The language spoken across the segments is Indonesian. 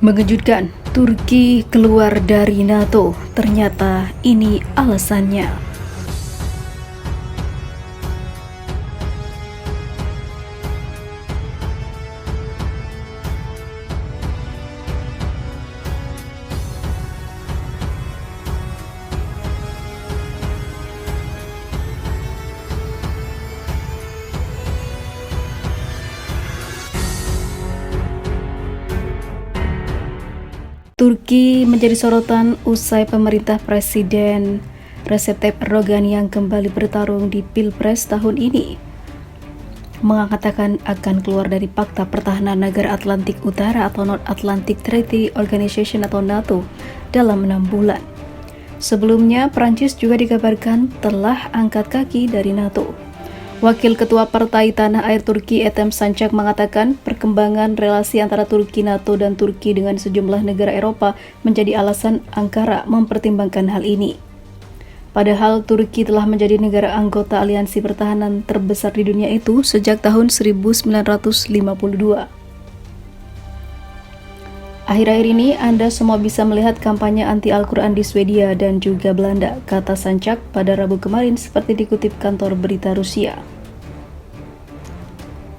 Mengejutkan, Turki keluar dari NATO. Ternyata ini alasannya. Turki menjadi sorotan usai pemerintah Presiden Recep Tayyip Erdogan yang kembali bertarung di Pilpres tahun ini mengatakan akan keluar dari Pakta Pertahanan Negara Atlantik Utara atau North Atlantic Treaty Organization atau NATO dalam 6 bulan. Sebelumnya, Prancis juga dikabarkan telah angkat kaki dari NATO. Wakil Ketua Partai Tanah Air Turki Ethem Sancak mengatakan perkembangan relasi antara Turki, NATO, dan Turki dengan sejumlah negara Eropa menjadi alasan Ankara mempertimbangkan hal ini. Padahal Turki telah menjadi negara anggota aliansi pertahanan terbesar di dunia itu sejak tahun 1952. Akhir-akhir ini Anda semua bisa melihat kampanye anti Al-Quran di Swedia dan juga Belanda, kata Sancak pada Rabu kemarin seperti dikutip kantor berita Rusia.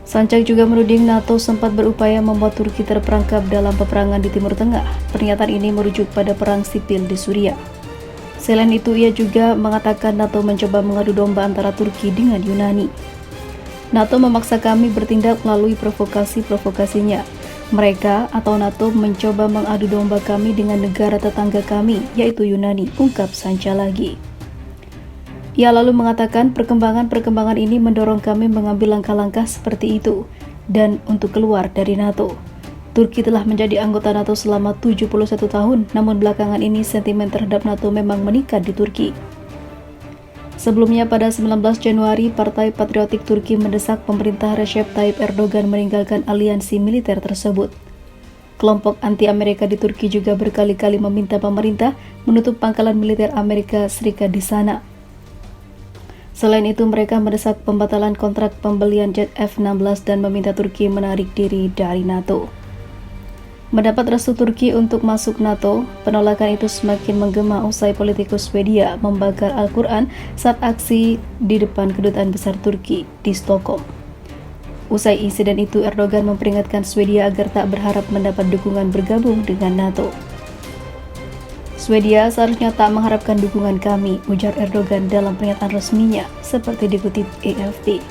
Sancak juga menuding NATO sempat berupaya membuat Turki terperangkap dalam peperangan di Timur Tengah. Pernyataan ini merujuk pada perang sipil di Suriah. Selain itu, ia juga mengatakan NATO mencoba mengadu domba antara Turki dengan Yunani. NATO memaksa kami bertindak melalui provokasi-provokasinya. Mereka atau NATO mencoba mengadu domba kami dengan negara tetangga kami, yaitu Yunani, ungkap Sancak lagi. Ia lalu mengatakan perkembangan ini mendorong kami mengambil langkah-langkah seperti itu dan untuk keluar dari NATO. Turki telah menjadi anggota NATO selama 71 tahun, namun belakangan ini sentimen terhadap NATO memang meningkat di Turki. Sebelumnya pada 19 Januari, Partai Patriotik Turki mendesak pemerintah Recep Tayyip Erdogan meninggalkan aliansi militer tersebut. Kelompok anti-Amerika di Turki juga berkali-kali meminta pemerintah menutup pangkalan militer Amerika Serikat di sana. Selain itu, mereka mendesak pembatalan kontrak pembelian jet F-16 dan meminta Turki menarik diri dari NATO. Mendapat restu Turki untuk masuk NATO, penolakan itu semakin menggema usai politikus Swedia membakar Al-Quran saat aksi di depan Kedutaan Besar Turki di Stockholm. Usai insiden itu, Erdogan memperingatkan Swedia agar tak berharap mendapat dukungan bergabung dengan NATO. Swedia seharusnya tak mengharapkan dukungan kami, ujar Erdogan dalam pernyataan resminya, seperti dikutip AFP.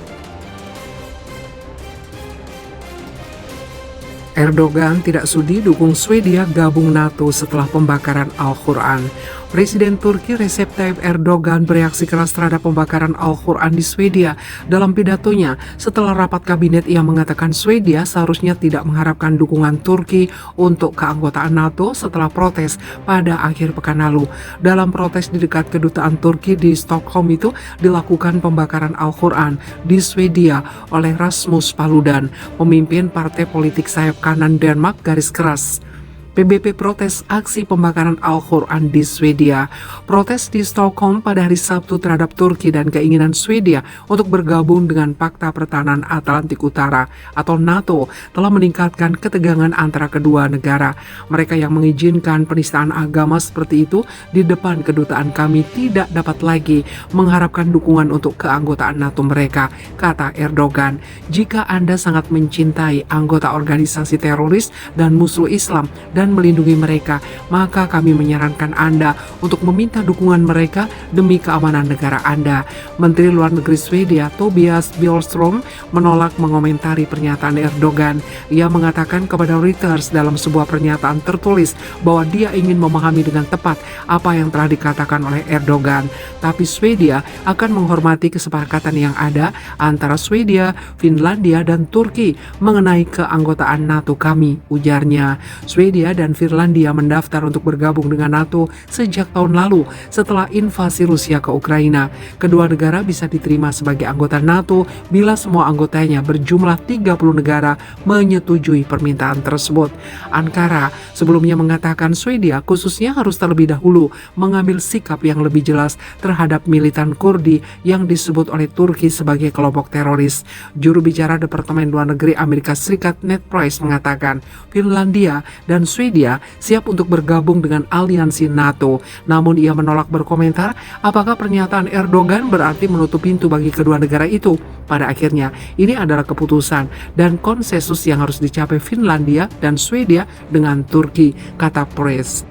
Erdogan tidak sudi dukung Swedia gabung NATO setelah pembakaran Al-Quran. Presiden Turki Recep Tayyip Erdogan bereaksi keras terhadap pembakaran Al-Quran di Swedia. Dalam pidatonya, setelah rapat kabinet, ia mengatakan Swedia seharusnya tidak mengharapkan dukungan Turki untuk keanggotaan NATO setelah protes pada akhir pekan lalu. Dalam protes di dekat kedutaan Turki di Stockholm itu dilakukan pembakaran Al-Quran di Swedia oleh Rasmus Paludan, pemimpin partai politik sayap kanan Denmark garis keras. PBB protes aksi pembakaran Al-Quran di Swedia. Protes di Stockholm pada hari Sabtu terhadap Turki dan keinginan Swedia untuk bergabung dengan Pakta Pertahanan Atlantik Utara atau NATO telah meningkatkan ketegangan antara kedua negara. Mereka yang mengizinkan penistaan agama seperti itu di depan kedutaan kami tidak dapat lagi mengharapkan dukungan untuk keanggotaan NATO mereka, kata Erdogan. Jika Anda sangat mencintai anggota organisasi teroris dan musuh Islam dan melindungi mereka, maka kami menyarankan Anda untuk meminta dukungan mereka demi keamanan negara Anda. Menteri Luar Negeri Swedia Tobias Billström menolak mengomentari pernyataan Erdogan. Ia mengatakan kepada Reuters dalam sebuah pernyataan tertulis bahwa dia ingin memahami dengan tepat apa yang telah dikatakan oleh Erdogan. Tapi Swedia akan menghormati kesepakatan yang ada antara Swedia, Finlandia, dan Turki mengenai keanggotaan NATO kami, ujarnya. Swedia dan Finlandia mendaftar untuk bergabung dengan NATO sejak tahun lalu setelah invasi Rusia ke Ukraina. Kedua negara bisa diterima sebagai anggota NATO bila semua anggotanya berjumlah 30 negara menyetujui permintaan tersebut. Ankara sebelumnya mengatakan Swedia khususnya harus terlebih dahulu mengambil sikap yang lebih jelas terhadap militan Kurdi yang disebut oleh Turki sebagai kelompok teroris. Juru bicara Departemen Luar Negeri Amerika Serikat Ned Price mengatakan Finlandia dan Swedia Swedia siap untuk bergabung dengan aliansi NATO. Namun ia menolak berkomentar apakah pernyataan Erdogan berarti menutup pintu bagi kedua negara itu. Pada akhirnya, ini adalah keputusan dan konsensus yang harus dicapai Finlandia dan Swedia dengan Turki, kata Press.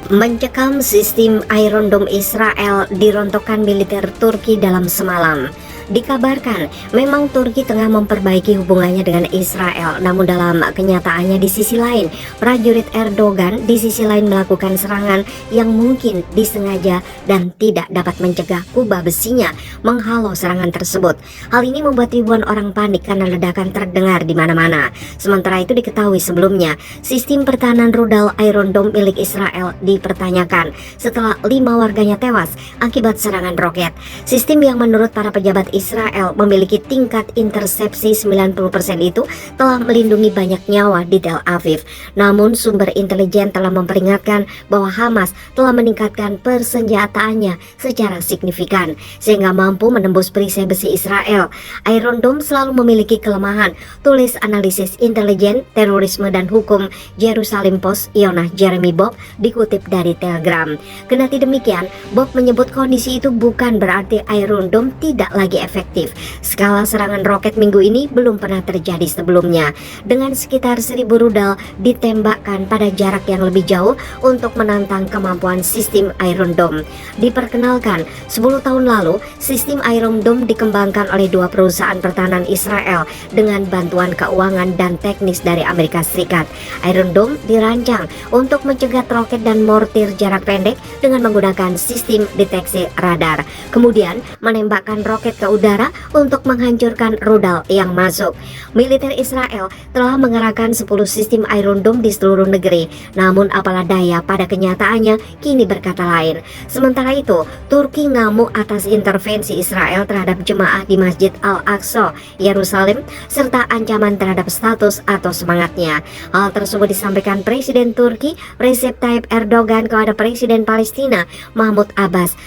Mencekam sistem Iron Dome Israel dirontokkan militer Turki dalam semalam. Dikabarkan memang Turki tengah memperbaiki hubungannya dengan Israel, namun dalam kenyataannya di sisi lain prajurit Erdogan di sisi lain melakukan serangan yang mungkin disengaja dan tidak dapat mencegah kubah besinya menghalau serangan tersebut. Hal ini membuat ribuan orang panik karena ledakan terdengar di mana-mana. Sementara itu diketahui sebelumnya sistem pertahanan rudal Iron Dome milik Israel dipertanyakan setelah 5 warganya tewas akibat serangan roket. Sistem yang menurut para pejabat Israel memiliki tingkat intersepsi 90% itu telah melindungi banyak nyawa di Tel Aviv. Namun sumber intelijen telah memperingatkan bahwa Hamas telah meningkatkan persenjataannya secara signifikan sehingga mampu menembus perisai besi Israel. Iron Dome selalu memiliki kelemahan, tulis analisis intelijen, terorisme dan hukum Jerusalem Post Yonah Jeremy Bob dikutip dari Telegram. Kendati demikian, Bob menyebut kondisi itu bukan berarti Iron Dome tidak lagi efektif. Skala serangan roket minggu ini belum pernah terjadi sebelumnya, dengan sekitar 1000 rudal ditembakkan pada jarak yang lebih jauh untuk menantang kemampuan sistem Iron Dome. Diperkenalkan 10 tahun lalu, sistem Iron Dome dikembangkan oleh 2 perusahaan pertahanan Israel dengan bantuan keuangan dan teknis dari Amerika Serikat. Iron Dome dirancang untuk mencegat roket dan mortir jarak pendek dengan menggunakan sistem deteksi radar, kemudian menembakkan roket ke udara untuk menghancurkan rudal yang masuk. Militer Israel telah mengerahkan 10 sistem Iron Dome di seluruh negeri, namun apalah daya pada kenyataannya kini berkata lain. Sementara itu, Turki ngamuk atas intervensi Israel terhadap jemaah di Masjid Al-Aqsa, Yerusalem, serta ancaman terhadap status atau semangatnya. Hal tersebut disampaikan Presiden Turki Recep Tayyip Erdogan kepada Presiden Palestina Mahmud Abbas